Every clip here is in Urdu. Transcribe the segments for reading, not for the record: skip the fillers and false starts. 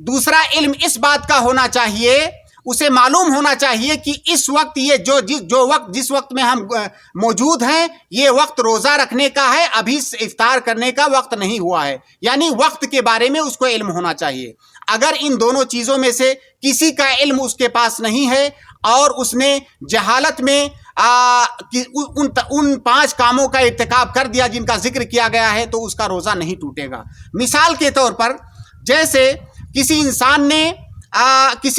دوسرا علم اس بات کا ہونا چاہیے، اسے معلوم ہونا چاہیے کہ اس وقت یہ جس وقت میں ہم موجود ہیں یہ وقت روزہ رکھنے کا ہے، ابھی افطار کرنے کا وقت نہیں ہوا ہے، یعنی وقت کے بارے میں اس کو علم ہونا چاہیے۔ اگر ان دونوں چیزوں میں سے کسی کا علم اس کے پاس نہیں ہے اور اس نے جہالت میں ان 5 کاموں کا ارتکاب کر دیا جن کا ذکر کیا گیا ہے تو اس کا روزہ نہیں ٹوٹے گا۔ مثال کے طور پر جیسے کسی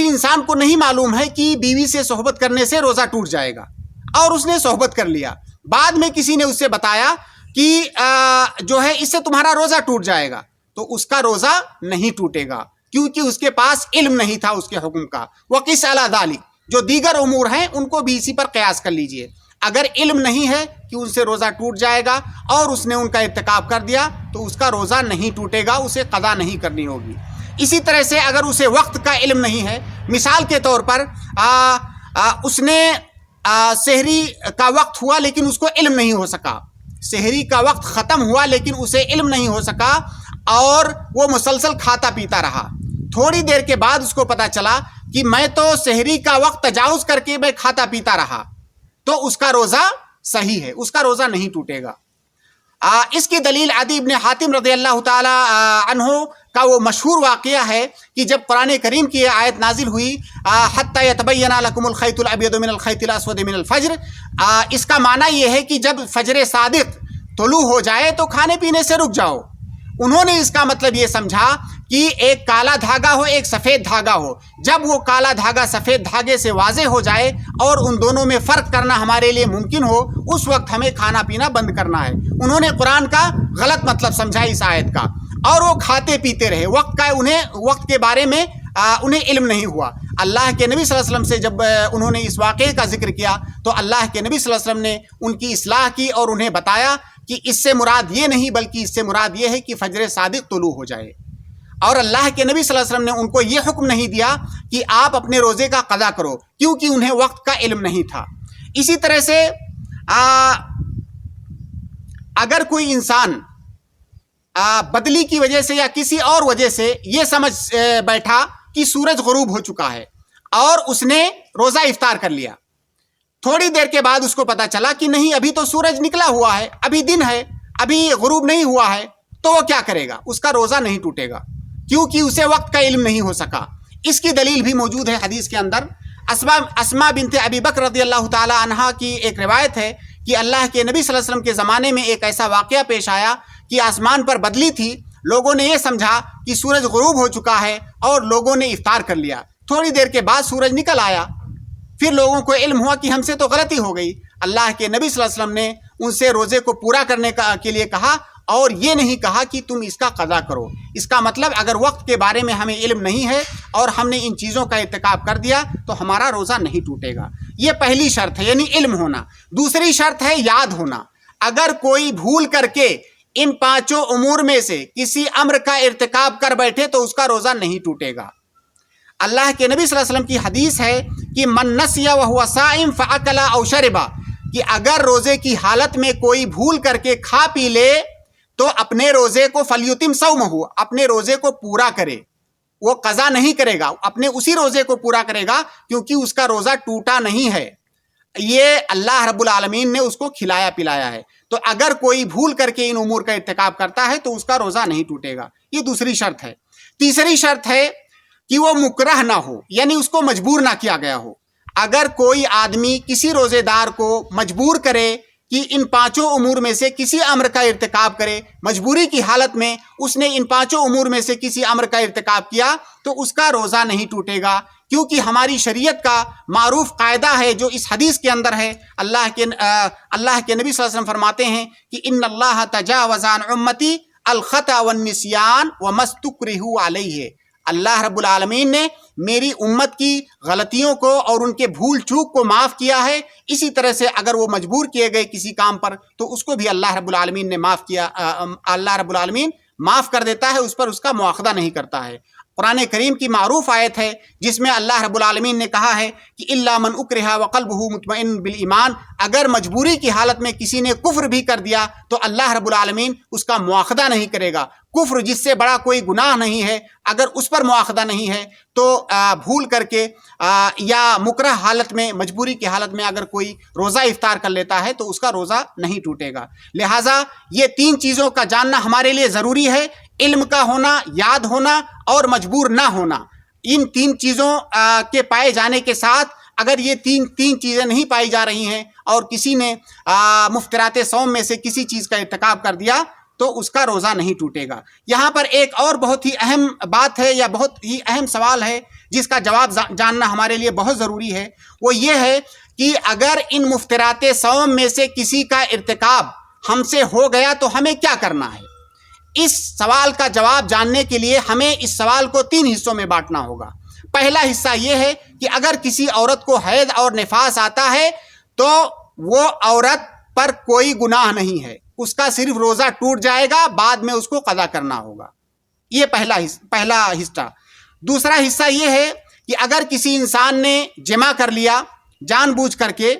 انسان کو نہیں معلوم ہے کہ بیوی سے صحبت کرنے سے روزہ ٹوٹ جائے گا اور اس نے صحبت کر لیا، بعد میں کسی نے اس سے بتایا کہ جو ہے اس سے تمہارا روزہ ٹوٹ جائے گا، تو اس کا روزہ نہیں ٹوٹے گا کیونکہ اس کے پاس علم نہیں تھا اس کے حکم کا۔ وقس علی ذالک، جو دیگر امور ہیں ان کو بھی اسی پر قیاس کر لیجئے۔ اگر علم نہیں ہے کہ ان سے روزہ ٹوٹ جائے گا اور اس نے ان کا ارتکاب کر دیا تو اس کا روزہ نہیں ٹوٹے گا، اسے قضا نہیں کرنی ہوگی۔ اسی طرح سے اگر اسے وقت کا علم نہیں ہے، مثال کے طور پر اس نے سحری کا وقت ہوا لیکن اس کو علم نہیں ہو سکا، سحری کا وقت ختم ہوا لیکن اسے علم نہیں ہو سکا اور وہ مسلسل کھاتا پیتا رہا، تھوڑی دیر کے بعد اس کو پتا چلا کہ میں تو سحری کا وقت تجاوز کر کے میں کھاتا پیتا رہا، تو اس کا روزہ صحیح ہے، اس کا روزہ نہیں ٹوٹے گا۔ اس کی دلیل عدی بن حاتم رضی اللہ تعالی عنہ کا وہ مشہور واقعہ ہے کہ جب قرآن کریم کی آیت نازل ہوئی حتی یتبین لکم الخیط الابیض من الخیط الاسود من الفجر، اس کا معنی یہ ہے کہ جب فجر صادق طلوع ہو جائے تو کھانے پینے سے رک جاؤ۔ انہوں نے اس کا مطلب یہ سمجھا کہ ایک کالا دھاگا ہو ایک سفید دھاگا ہو، جب وہ کالا دھاگا سفید دھاگے سے واضح ہو جائے اور ان دونوں میں فرق کرنا ہمارے لیے ممکن ہو، اس وقت ہمیں کھانا پینا بند کرنا ہے۔ انہوں نے قرآن کا غلط مطلب سمجھا اس آیت کا اور وہ کھاتے پیتے رہے، وقت کے بارے میں انہیں علم نہیں ہوا۔ اللہ کے نبی صلی اللہ علیہ وسلم سے جب انہوں نے اس واقعے کا ذکر کیا تو اللہ کے نبی صلی اللہ علیہ وسلم نے ان کی اصلاح کی اور انہیں بتایا کہ اس سے مراد یہ نہیں بلکہ اس سے مراد یہ ہے کہ فجر صادق طلوع ہو جائے، اور اللہ کے نبی صلی اللہ علیہ وسلم نے ان کو یہ حکم نہیں دیا کہ آپ اپنے روزے کا قضا کرو کیونکہ انہیں وقت کا علم نہیں تھا۔ اسی طرح سے اگر کوئی انسان بدلی کی وجہ سے یا کسی اور وجہ سے یہ سمجھ بیٹھا کہ سورج غروب ہو چکا ہے اور اس نے روزہ افطار کر لیا، تھوڑی دیر کے بعد اس کو پتا چلا کہ نہیں ابھی تو سورج نکلا ہوا ہے، ابھی دن ہے، ابھی غروب نہیں ہوا ہے، تو وہ کیا کرے گا؟ اس کا روزہ نہیں ٹوٹے گا کیونکہ اسے وقت کا علم نہیں ہو سکا۔ اس کی دلیل بھی موجود ہے حدیث کے اندر۔ اسماء بنت ابی بکر رضی اللہ تعالی عنہا کی ایک روایت ہے کہ اللہ کے نبی صلی اللہ علیہ وسلم کے زمانے میں ایک ایسا واقعہ پیش آیا کہ آسمان پر بدلی تھی، لوگوں نے یہ سمجھا کہ سورج غروب ہو چکا ہے اور لوگوں نے افطار کر لیا، تھوڑی دیر کے بعد سورج نکل آیا، پھر لوگوں کو علم ہوا کہ ہم سے تو غلطی ہو گئی۔ اللہ کے نبی صلی اللہ علیہ وسلم نے ان سے روزے کو پورا کرنے کے لیے کہا اور یہ نہیں کہا کہ تم اس کا قضا کرو۔ اس کا مطلب اگر وقت کے بارے میں ہمیں علم نہیں ہے اور ہم نے ان چیزوں کا ارتکاب کر دیا تو ہمارا روزہ نہیں ٹوٹے گا۔ یہ پہلی شرط ہے، یعنی علم ہونا۔ دوسری شرط ہے یاد ہونا۔ اگر کوئی بھول کر کے ان 5 امور میں سے کسی امر کا ارتکاب کر بیٹھے تو اس کا روزہ نہیں ٹوٹے گا۔ اللہ کے نبی صلی اللہ علیہ وسلم کی حدیث ہے کہ من نسی وهو صائم فاکل او شرب، کہ اگر روزے کی حالت میں کوئی بھول کر کے کھا پی لے تو اپنے روزے کو فلیتم صومہ، اپنے روزے کو پورا کرے، وہ قضا نہیں کرے گا، اپنے اسی روزے کو پورا کرے گا کیونکہ اس کا روزہ ٹوٹا نہیں ہے، یہ اللہ رب العالمین نے اس کو کھلایا پلایا ہے۔ تو اگر کوئی بھول کر کے ان امور کا ارتکاب کرتا ہے تو اس کا روزہ نہیں ٹوٹے گا، یہ دوسری شرط ہے۔ تیسری شرط ہے کہ وہ مکرہ نہ ہو، یعنی اس کو مجبور نہ کیا گیا ہو۔ اگر کوئی آدمی کسی روزے دار کو مجبور کرے کہ ان 5 امور میں سے کسی امر کا ارتکاب کرے، مجبوری کی حالت میں اس نے ان 5 امور میں سے کسی امر کا ارتکاب کیا تو اس کا روزہ نہیں ٹوٹے گا، کیونکہ ہماری شریعت کا معروف قاعدہ ہے جو اس حدیث کے اندر ہے۔ اللہ کے نبی صلی اللہ علیہ وسلم فرماتے ہیں کہ ان اللہ تجاوز عن امتی الخطأ والنسیان وما استکرہوا علیہ، اللہ رب العالمین نے میری امت کی غلطیوں کو اور ان کے بھول چوک کو معاف کیا ہے، اسی طرح سے اگر وہ مجبور کیے گئے کسی کام پر تو اس کو بھی اللہ رب العالمین نے معاف کیا، اللہ رب العالمین معاف کر دیتا ہے، اس پر اس کا مواخذہ نہیں کرتا ہے۔ قرآن کریم کی معروف آیت ہے جس میں اللہ رب العالمین نے کہا ہے کہ الا من اکرہ وقلبہ مطمئن بالایمان، اگر مجبوری کی حالت میں کسی نے کفر بھی کر دیا تو اللہ رب العالمین اس کا مواخذہ نہیں کرے گا۔ کفر جس سے بڑا کوئی گناہ نہیں ہے، اگر اس پر مواخذہ نہیں ہے تو بھول کر کے یا مکرہ حالت میں، مجبوری کی حالت میں اگر کوئی روزہ افطار کر لیتا ہے تو اس کا روزہ نہیں ٹوٹے گا۔ لہٰذا یہ تین چیزوں کا جاننا ہمارے لیے ضروری ہے، علم کا ہونا، یاد ہونا اور مجبور نہ ہونا۔ ان تین چیزوں کے پائے جانے کے ساتھ اگر یہ تین چیزیں نہیں پائی جا رہی ہیں اور کسی نے مفطرات صوم میں سے کسی چیز کا ارتکاب کر دیا تو اس کا روزہ نہیں ٹوٹے گا۔ یہاں پر ایک اور بہت ہی اہم بات ہے یا بہت ہی اہم سوال ہے جس کا جواب جاننا ہمارے لیے بہت ضروری ہے، وہ یہ ہے کہ اگر ان مفطرات صوم میں سے کسی کا ارتکاب ہم سے ہو گیا تو ہمیں کیا کرنا ہے؟ اس سوال کا جواب جاننے کے لیے ہمیں اس سوال کو تین حصوں میں بانٹنا ہوگا۔ پہلا حصہ یہ ہے کہ اگر کسی عورت کو حیض اور نفاس آتا ہے تو وہ عورت پر کوئی گناہ نہیں ہے، اس کا صرف روزہ ٹوٹ جائے گا، بعد میں اس کو قضا کرنا ہوگا۔ یہ پہلا حصہ۔ دوسرا حصہ یہ ہے کہ اگر کسی انسان نے جمع کر لیا جان بوجھ کر کے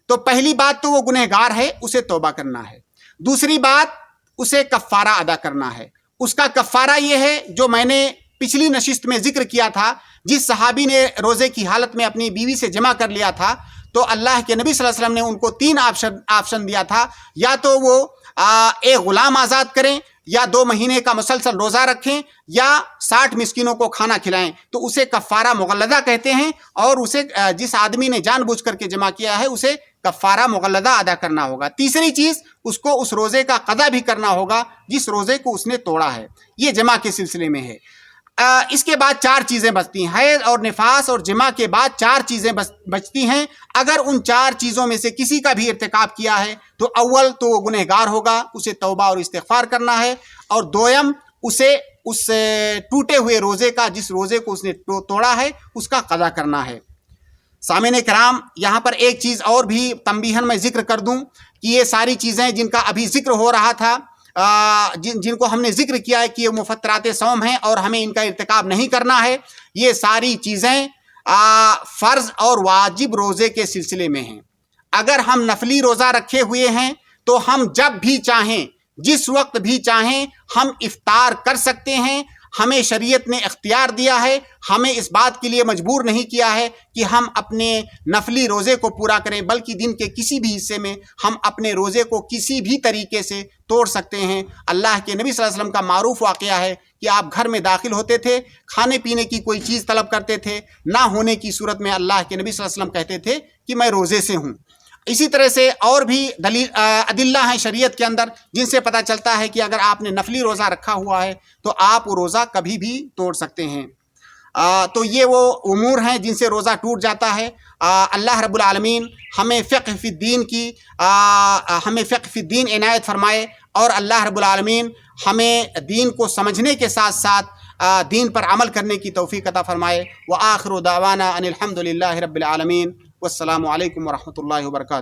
تو پہلی بات تو وہ گنہگار ہے، اسے توبہ کرنا ہے۔ دوسری بات، اسے کفارہ ادا کرنا ہے۔ اس کا کفارہ یہ ہے جو میں نے پچھلی نشست میں ذکر کیا تھا، جس صحابی نے روزے کی حالت میں اپنی بیوی سے جمع کر لیا تھا تو اللہ کے نبی صلی اللہ علیہ وسلم نے ان کو تین آپشن دیا تھا، یا تو وہ ایک غلام آزاد کریں، یا 2 مہینے کا مسلسل روزہ رکھیں، یا 60 مسکینوں کو کھانا کھلائیں، تو اسے کفارہ مغلظہ کہتے ہیں، اور اسے جس آدمی نے جان بوجھ کر کے جمع کیا ہے اسے کفارہ مغلظہ ادا کرنا ہوگا۔ تیسری چیز، اس کو اس روزے کا قضا بھی کرنا ہوگا جس روزے کو اس نے توڑا ہے۔ یہ جمع کے سلسلے میں ہے۔ اس کے بعد 4 چیزیں بچتی ہیں، حیض اور نفاس اور جمع کے بعد 4 چیزیں بچتی ہیں۔ اگر ان 4 چیزوں میں سے کسی کا بھی ارتکاب کیا ہے تو اول تو وہ گنہگار ہوگا، اسے توبہ اور استغفار کرنا ہے، اور دویم اسے اس ٹوٹے ہوئے روزے کا، جس روزے کو اس نے توڑا ہے، اس کا قضا کرنا ہے۔ سامعین کرام، یہاں پر ایک چیز اور بھی تنبیہاً میں ذکر کر دوں کہ یہ ساری چیزیں جن کا ابھی ذکر ہو رہا تھا، جن کو ہم نے ذکر کیا ہے کہ یہ مفطرات صوم ہیں اور ہمیں ان کا ارتکاب نہیں کرنا ہے، یہ ساری چیزیں فرض اور واجب روزے کے سلسلے میں ہیں۔ اگر ہم نفلی روزہ رکھے ہوئے ہیں تو ہم جب بھی چاہیں، جس وقت بھی چاہیں، ہم افطار کر سکتے ہیں۔ ہمیں شریعت نے اختیار دیا ہے، ہمیں اس بات کے لیے مجبور نہیں کیا ہے کہ ہم اپنے نفلی روزے کو پورا کریں، بلکہ دن کے کسی بھی حصے میں ہم اپنے روزے کو کسی بھی طریقے سے توڑ سکتے ہیں۔ اللہ کے نبی صلی اللہ علیہ وسلم کا معروف واقعہ ہے کہ آپ گھر میں داخل ہوتے تھے، کھانے پینے کی کوئی چیز طلب کرتے تھے، نہ ہونے کی صورت میں اللہ کے نبی صلی اللہ علیہ وسلم کہتے تھے کہ میں روزے سے ہوں۔ اسی طرح سے اور بھی ادلہ ہیں شریعت کے اندر جن سے پتہ چلتا ہے کہ اگر آپ نے نفلی روزہ رکھا ہوا ہے تو آپ وہ روزہ کبھی بھی توڑ سکتے ہیں۔ تو یہ وہ امور ہیں جن سے روزہ ٹوٹ جاتا ہے۔ اللہ رب العالمین ہمیں فقہ فی الدین عنایت فرمائے، اور اللہ رب العالمین ہمیں دین کو سمجھنے کے ساتھ ساتھ دین پر عمل کرنے کی توفیق عطا فرمائے۔ وآخر دعوانا ان الحمد للہ رب العالمین، والسلام علیکم ورحمۃ اللہ وبرکاتہ۔